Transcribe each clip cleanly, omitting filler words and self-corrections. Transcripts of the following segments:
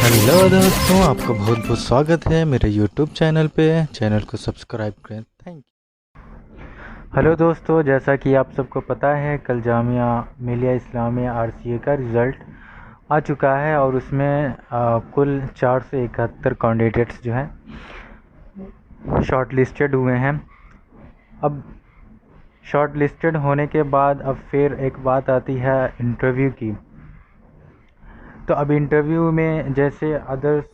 Hello दोस्तों, आपका बहुत बहुत स्वागत है मेरे यूट्यूब चैनल पे। चैनल को सब्सक्राइब करें, थैंक यू। हेलो दोस्तों, जैसा कि आप सबको पता है, कल जामिया मिलिया इस्लामिया आरसीए का रिज़ल्ट आ चुका है और उसमें कुल 471 कैंडिडेट्स जो हैं शॉर्ट लिस्टेड हुए हैं। अब शॉर्ट लिस्टेड होने के बाद अब फिर एक बात आती है इंटरव्यू की। तो अब इंटरव्यू में जैसे अदर्स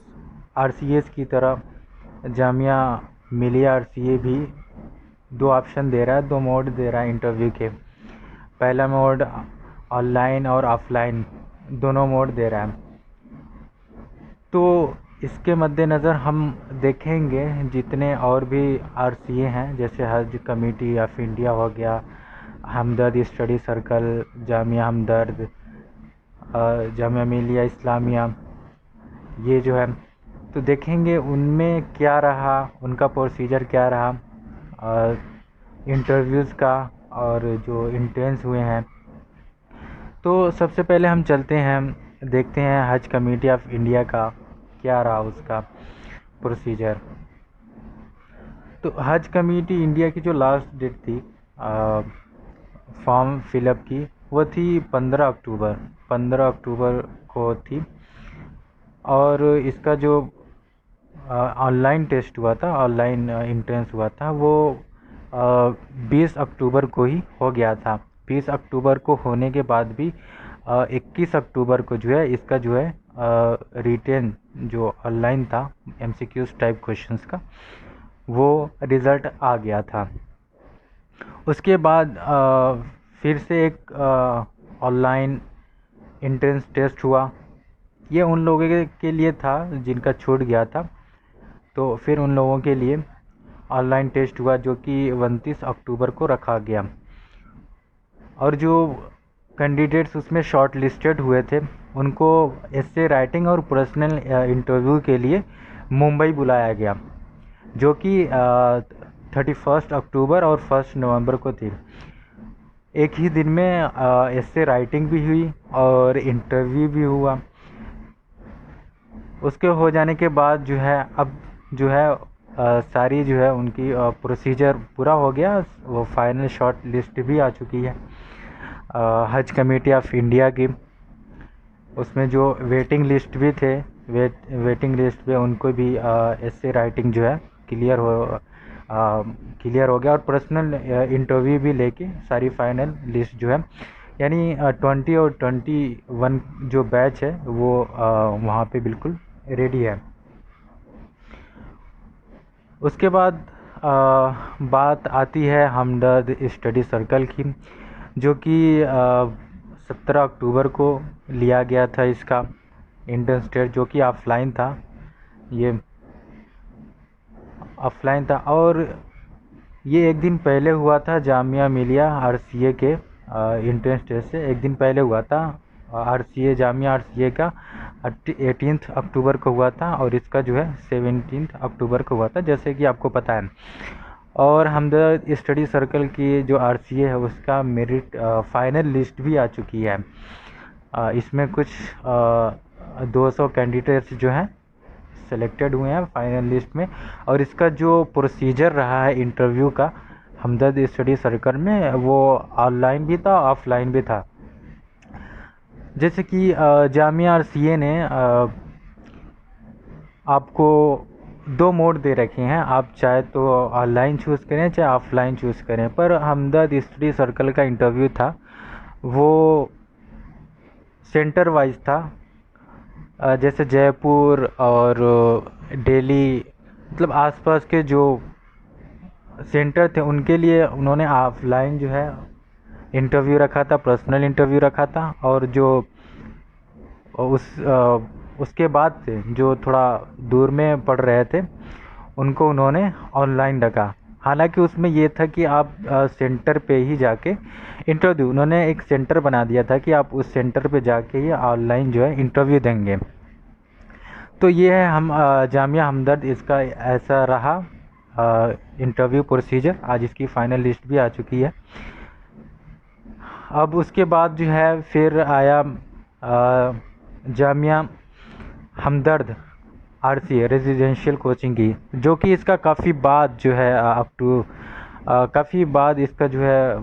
आरसीएस की तरह जामिया मिलिया आरसीए भी दो ऑप्शन दे रहा है, दो मोड दे रहा है इंटरव्यू के। पहला मोड ऑनलाइन और ऑफलाइन दोनों मोड दे रहा है। तो इसके मद्देनज़र हम देखेंगे जितने और भी आरसीए हैं, जैसे हज कमेटी ऑफ इंडिया हो गया, हमदर्द स्टडी सर्कल, जामिया हमदर्द, जामिया मिलिया इस्लामिया, ये जो है तो देखेंगे उनमें क्या रहा, उनका प्रोसीजर क्या रहा इंटरव्यूज़ का, और जो इंटेंस हुए हैं। तो सबसे पहले हम चलते हैं, देखते हैं हज कमेटी ऑफ इंडिया का क्या रहा उसका प्रोसीजर। तो हज कमेटी इंडिया की जो लास्ट डेट थी फॉर्म फिलअप की, वो थी 15 अक्टूबर को थी। और इसका जो ऑनलाइन टेस्ट हुआ था, ऑनलाइन इंट्रेंस हुआ था, वो 20 अक्टूबर को ही हो गया था। 20 अक्टूबर को होने के बाद भी 21 अक्टूबर को जो है इसका जो है रिटेन जो ऑनलाइन था एमसीक्यूज टाइप क्वेश्चंस का, वो रिज़ल्ट आ गया था। उसके बाद फिर से एक ऑनलाइन एंट्रेंस टेस्ट हुआ। ये उन लोगों के लिए था जिनका छूट गया था, तो फिर उन लोगों के लिए ऑनलाइन टेस्ट हुआ जो कि 29 अक्टूबर को रखा गया। और जो कैंडिडेट्स उसमें शॉर्ट लिस्टेड हुए थे उनको एस्से राइटिंग और पर्सनल इंटरव्यू के लिए मुंबई बुलाया गया, जो कि 31 अक्टूबर और 1 नवंबर को थी। एक ही दिन में एस्से राइटिंग भी हुई और इंटरव्यू भी हुआ। उसके हो जाने के बाद जो है अब जो है सारी जो है उनकी प्रोसीजर पूरा हो गया, वो फाइनल शॉर्ट लिस्ट भी आ चुकी है हज कमेटी ऑफ इंडिया की। उसमें जो वेटिंग लिस्ट भी थे, वेटिंग लिस्ट पे उनको भी एस्से राइटिंग जो है क्लियर हो गया, और पर्सनल इंटरव्यू भी लेके सारी फाइनल लिस्ट जो है, यानी 20 और 21 जो बैच है वो वहाँ पे बिल्कुल रेडी है। उसके बाद बात आती है हमदर्द स्टडी सर्कल की, जो कि 17 अक्टूबर को लिया गया था इसका इंटर्न टेस्ट, जो कि ऑफलाइन था। ये ऑफलाइन था और ये एक दिन पहले हुआ था जामिया मिलिया आरसीए के इंट्रेंस टेस्ट से एक दिन पहले हुआ था। आरसीए जामिया आरसीए का 18 अक्टूबर को हुआ था और इसका जो है 17 अक्टूबर को हुआ था, जैसे कि आपको पता है। और हमदर्द स्टडी सर्कल की जो आरसीए है उसका मेरिट फाइनल लिस्ट भी आ चुकी है। इसमें कुछ 200 कैंडिडेट्स जो हैं सेलेक्टेड हुए हैं फाइनल लिस्ट में। और इसका जो प्रोसीजर रहा है इंटरव्यू का हमदर्द स्टडी सर्कल में, वो ऑनलाइन भी था ऑफलाइन भी था। जैसे कि जामिया आरसीए ने आपको दो मोड दे रखे हैं, आप चाहे तो ऑनलाइन चूज़ करें चाहे ऑफलाइन चूज़ करें। पर हमदर्द स्टडी सर्कल का इंटरव्यू था वो सेंटर वाइज था, जैसे जयपुर और दिल्ली, मतलब आसपास के जो सेंटर थे उनके लिए उन्होंने ऑफलाइन जो है इंटरव्यू रखा था, पर्सनल इंटरव्यू रखा था। और जो उसके बाद से जो थोड़ा दूर में पढ़ रहे थे उनको उन्होंने ऑनलाइन रखा। हालांकि उसमें ये था कि आप सेंटर पे ही जाके इंटरव्यू, उन्होंने एक सेंटर बना दिया था कि आप उस सेंटर पे जाके ही ऑनलाइन जो है इंटरव्यू देंगे। तो ये है हम जामिया हमदर्द, इसका ऐसा रहा इंटरव्यू प्रोसीजर। आज इसकी फाइनल लिस्ट भी आ चुकी है। अब उसके बाद जो है फिर आया जामिया हमदर्द RCA रेजिडेंशियल कोचिंग की, जो कि इसका काफ़ी बाद जो है अप टू काफ़ी बाद इसका जो है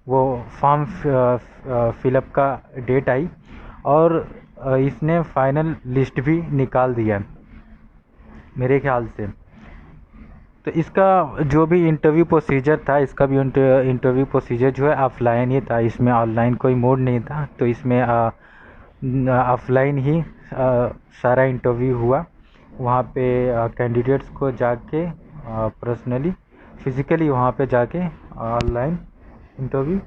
वो फॉर्म फिलअप का डेट आई और इसने फाइनल लिस्ट भी निकाल दिया मेरे ख्याल से। तो इसका जो भी इंटरव्यू प्रोसीजर था, इसका भी इंटरव्यू प्रोसीजर जो है ऑफलाइन ही था, इसमें ऑनलाइन कोई मोड नहीं था। तो इसमें ऑफलाइन ही सारा इंटरव्यू हुआ। वहाँ पे कैंडिडेट्स को जाके पर्सनली फिज़िकली वहाँ पे जाके ऑनलाइन इंटरव्यू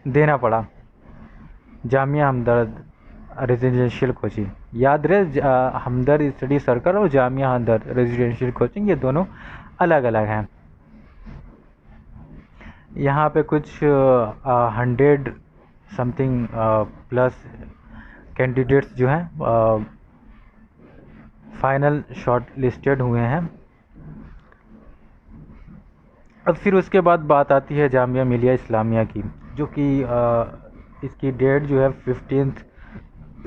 देना पड़ा। जामिया हमदर्द रेजिडेंशियल कोचिंग, याद रहे हमदर्द स्टडी सर्कल और जामिया हमदर्द रेजिडेंशियल कोचिंग ये दोनों अलग अलग हैं। यहाँ पे कुछ 100 समथिंग प्लस कैंडिडेट्स जो हैं फाइनल शॉर्ट लिस्टेड हुए हैं। अब फिर उसके बाद बात आती है जामिया मिलिया इस्लामिया की, जो कि इसकी डेट जो है 15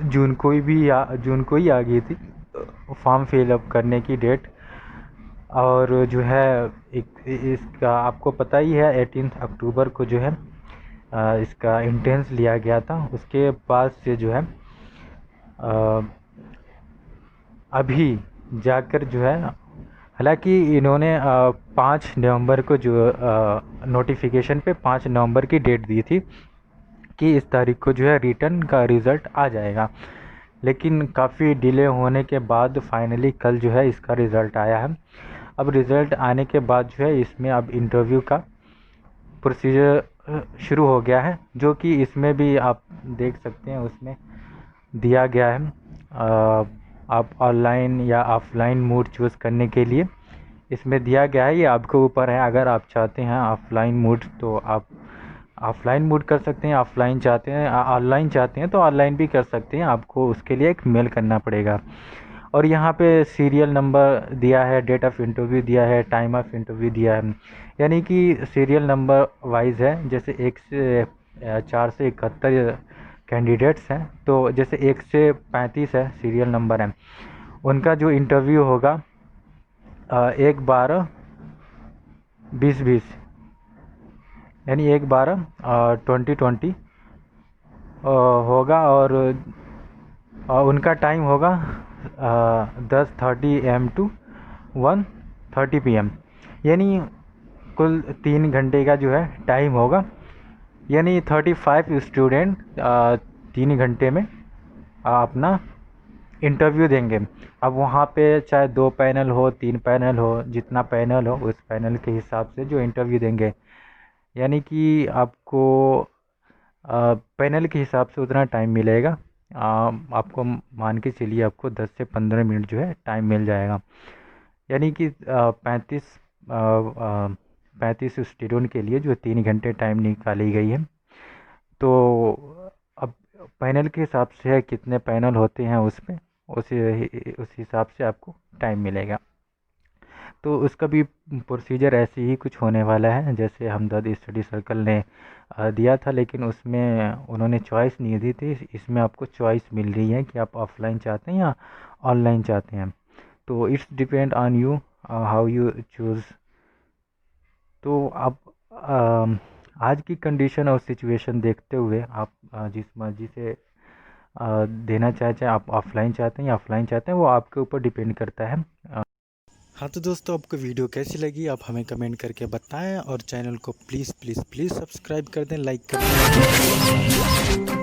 जून को ही आ गई थी फॉर्म फिलअप करने की डेट। और जो है इसका आपको पता ही है 18 अक्टूबर को जो है इसका इंटेंस लिया गया था। उसके बाद से जो है अभी जाकर जो है, हालांकि इन्होंने 5 नवंबर को जो नोटिफिकेशन पे 5 नवंबर की डेट दी थी कि इस तारीख को जो है रिटर्न का रिज़ल्ट आ जाएगा, लेकिन काफ़ी डिले होने के बाद फाइनली कल जो है इसका रिज़ल्ट आया है। अब रिज़ल्ट आने के बाद जो है इसमें अब इंटरव्यू का प्रोसीजर शुरू हो गया है, जो कि इसमें भी आप देख सकते हैं उसमें दिया गया है आप ऑनलाइन या ऑफलाइन मोड चूज़ करने के लिए इसमें दिया गया है। ये आपके ऊपर है, अगर आप चाहते हैं ऑफलाइन मोड तो आप ऑफलाइन मोड कर सकते हैं, ऑफलाइन चाहते हैं ऑनलाइन चाहते हैं तो ऑनलाइन भी कर सकते हैं। आपको उसके लिए एक मेल करना पड़ेगा। और यहाँ पे सीरियल नंबर दिया है, डेट ऑफ इंटरव्यू दिया है, टाइम ऑफ इंटरव्यू दिया है, यानी कि सीरियल नंबर वाइज है। जैसे 1 से 4 से 71 कैंडिडेट्स हैं, तो जैसे 1 से 35 है सीरियल नंबर है, उनका जो इंटरव्यू होगा 1/12/2020 यानी 1/12/2020 होगा। और उनका टाइम होगा 10:30 AM to 1:30 PM, यानी कुल 3 घंटे का जो है टाइम होगा, यानी 35 स्टूडेंट 3 घंटे में अपना इंटरव्यू देंगे। अब वहाँ पे चाहे 2 पैनल हो 3 पैनल हो, जितना पैनल हो उस पैनल के हिसाब से जो इंटरव्यू देंगे, यानी कि आपको पैनल के हिसाब से उतना टाइम मिलेगा। आपको मान के चलिए आपको 10 से 15 मिनट जो है टाइम मिल जाएगा, यानी कि 35 स्टूडेंट के लिए जो 3 घंटे टाइम निकाली गई है। तो अब पैनल के हिसाब से है, कितने पैनल होते हैं उसमें उस हिसाब से आपको टाइम मिलेगा। तो उसका भी प्रोसीजर ऐसे ही कुछ होने वाला है जैसे हमदर्द स्टडी सर्कल ने दिया था, लेकिन उसमें उन्होंने चॉइस नहीं दी थी। इसमें आपको चॉइस मिल रही है कि आप ऑफलाइन चाहते हैं या ऑनलाइन चाहते हैं। तो it's depend on you how you choose. तो आप आज की कंडीशन और सिचुएशन देखते हुए आप जिस मर्ज़ी से देना चाहे आप ऑफलाइन चाहते हैं या ऑफलाइन चाहते हैं, वो आपके ऊपर डिपेंड करता है। हाँ तो दोस्तों, आपको वीडियो कैसी लगी आप हमें कमेंट करके बताएं, और चैनल को प्लीज़ सब्सक्राइब कर दें, लाइक कर दें।